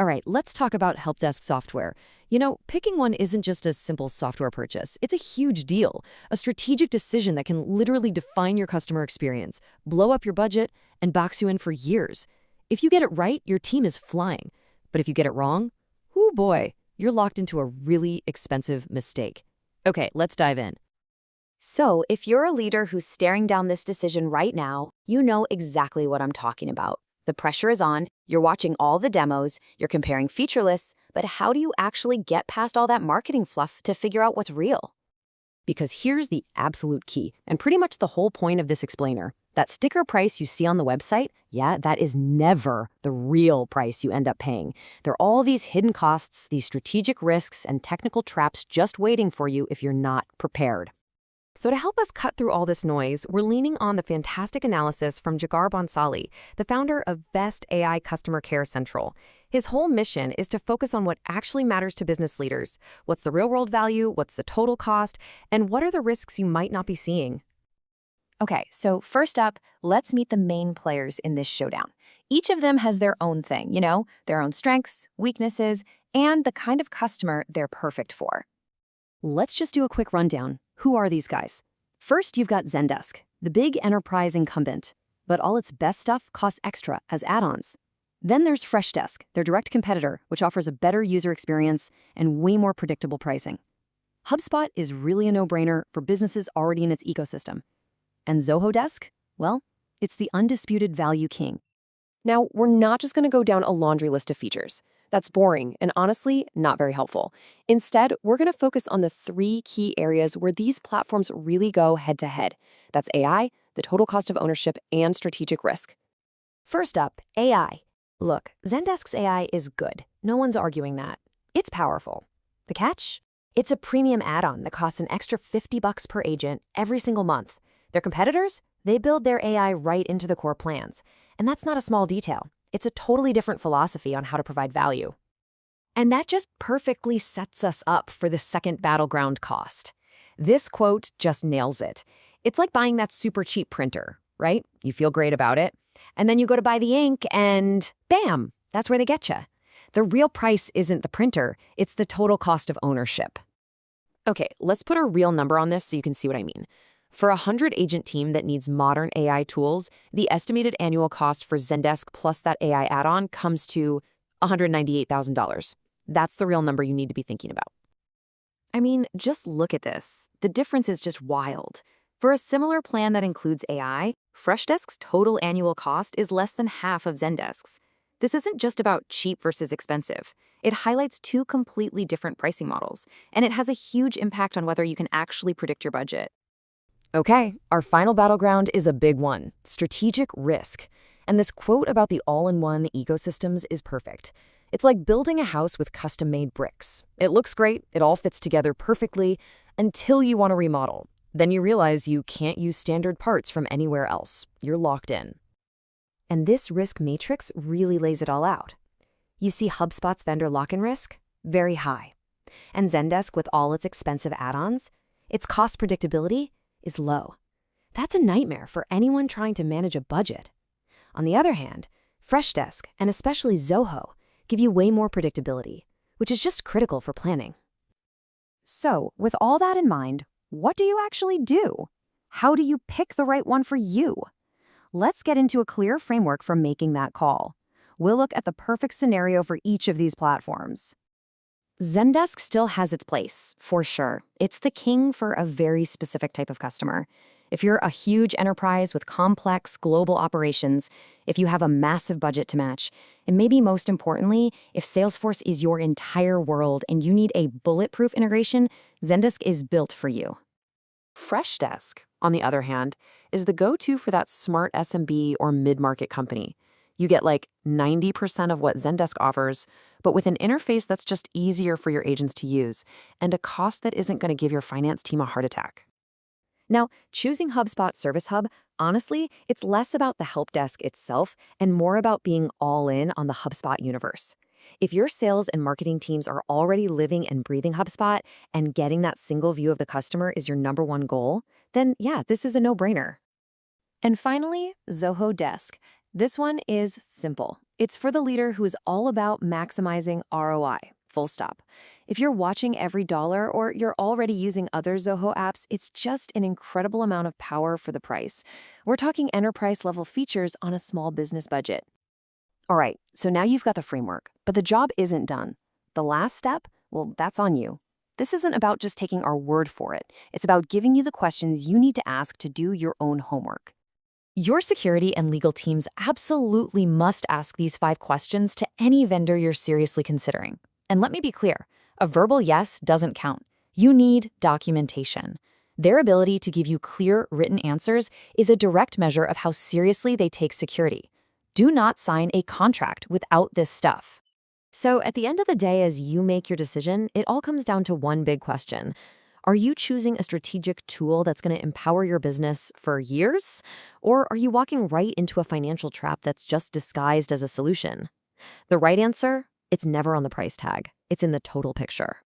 All right, let's talk about help desk software. Picking one isn't just a simple software purchase. It's a huge deal, a strategic decision that can literally define your customer experience, blow up your budget, and box you in for years. If you get it right, your team is flying. But if you get it wrong, oh boy, you're locked into a really expensive mistake. Okay, let's dive in. So, if you're a leader who's staring down this decision right now, you know exactly what I'm talking about. The pressure is on, you're watching all the demos, you're comparing feature lists, but how do you actually get past all that marketing fluff to figure out what's real? Because here's the absolute key, and pretty much the whole point of this explainer. That sticker price you see on the website, that is never the real price you end up paying. There are all these hidden costs, these strategic risks, and technical traps just waiting for you if you're not prepared. So to help us cut through all this noise, we're leaning on the fantastic analysis from Jigar Bhansali, the founder of Best AI Customer Care Central. His whole mission is to focus on what actually matters to business leaders. What's the real-world value, what's the total cost, and what are the risks you might not be seeing? Okay, so first up, let's meet the main players in this showdown. Each of them has their own thing, their own strengths, weaknesses, and the kind of customer they're perfect for. Let's just do a quick rundown. Who are these guys? First, you've got Zendesk, the big enterprise incumbent, but all its best stuff costs extra as add-ons. Then there's Freshdesk, their direct competitor, which offers a better user experience and way more predictable pricing. HubSpot is really a no-brainer for businesses already in its ecosystem. And Zoho Desk? Well, it's the undisputed value king. Now, we're not just going to go down a laundry list of features. That's boring and honestly not very helpful. Instead, we're going to focus on the 3 key areas where these platforms really go head-to-head. That's AI, the total cost of ownership, and strategic risk. First up, AI. Look, Zendesk's AI is good. No one's arguing that. It's powerful. The catch? It's a premium add-on that costs an extra $50 per agent every single month. Their competitors? They build their AI right into the core plans. And that's not a small detail. It's a totally different philosophy on how to provide value. And that just perfectly sets us up for the second battleground cost. This quote just nails it. It's like buying that super cheap printer, right? You feel great about it. And then you go to buy the ink and bam, that's where they get you. The real price isn't the printer, it's the total cost of ownership. Okay, let's put a real number on this so you can see what I mean. For a 100-agent team that needs modern AI tools, the estimated annual cost for Zendesk plus that AI add-on comes to $198,000. That's the real number you need to be thinking about. I mean, just look at this. The difference is just wild. For a similar plan that includes AI, Freshdesk's total annual cost is less than half of Zendesk's. This isn't just about cheap versus expensive. It highlights 2 completely different pricing models, and it has a huge impact on whether you can actually predict your budget. Okay, our final battleground is a big one, strategic risk. And this quote about the all-in-one ecosystems is perfect. It's like building a house with custom-made bricks. It looks great, it all fits together perfectly, until you want to remodel. Then you realize you can't use standard parts from anywhere else. You're locked in. And this risk matrix really lays it all out. You see HubSpot's vendor lock-in risk? Very high. And Zendesk, with all its expensive add-ons, its cost predictability is low. That's a nightmare for anyone trying to manage a budget. On the other hand, Freshdesk, and especially Zoho, give you way more predictability, which is just critical for planning. So, with all that in mind, what do you actually do? How do you pick the right one for you? Let's get into a clear framework for making that call. We'll look at the perfect scenario for each of these platforms. Zendesk still has its place, for sure. It's the king for a very specific type of customer. If you're a huge enterprise with complex global operations, if you have a massive budget to match, and maybe most importantly, if Salesforce is your entire world and you need a bulletproof integration, Zendesk is built for you. Freshdesk, on the other hand, is the go-to for that smart SMB or mid-market company. You get like 90% of what Zendesk offers, but with an interface that's just easier for your agents to use and a cost that isn't going to give your finance team a heart attack. Now, choosing HubSpot Service Hub, honestly, it's less about the help desk itself and more about being all in on the HubSpot universe. If your sales and marketing teams are already living and breathing HubSpot and getting that single view of the customer is your #1 goal, then yeah, this is a no-brainer. And finally, Zoho Desk. This one is simple. It's for the leader who is all about maximizing ROI, full stop. If you're watching every dollar or you're already using other Zoho apps, it's just an incredible amount of power for the price. We're talking enterprise-level features on a small business budget. All right, so now you've got the framework, but the job isn't done. The last step, well, that's on you. This isn't about just taking our word for it. It's about giving you the questions you need to ask to do your own homework. Your security and legal teams absolutely must ask these 5 questions to any vendor you're seriously considering. And let me be clear, a verbal yes doesn't count. You need documentation. Their ability to give you clear, written answers is a direct measure of how seriously they take security. Do not sign a contract without this stuff. So at the end of the day, as you make your decision, it all comes down to one big question. Are you choosing a strategic tool that's going to empower your business for years? Or are you walking right into a financial trap that's just disguised as a solution? The right answer? It's never on the price tag. It's in the total picture.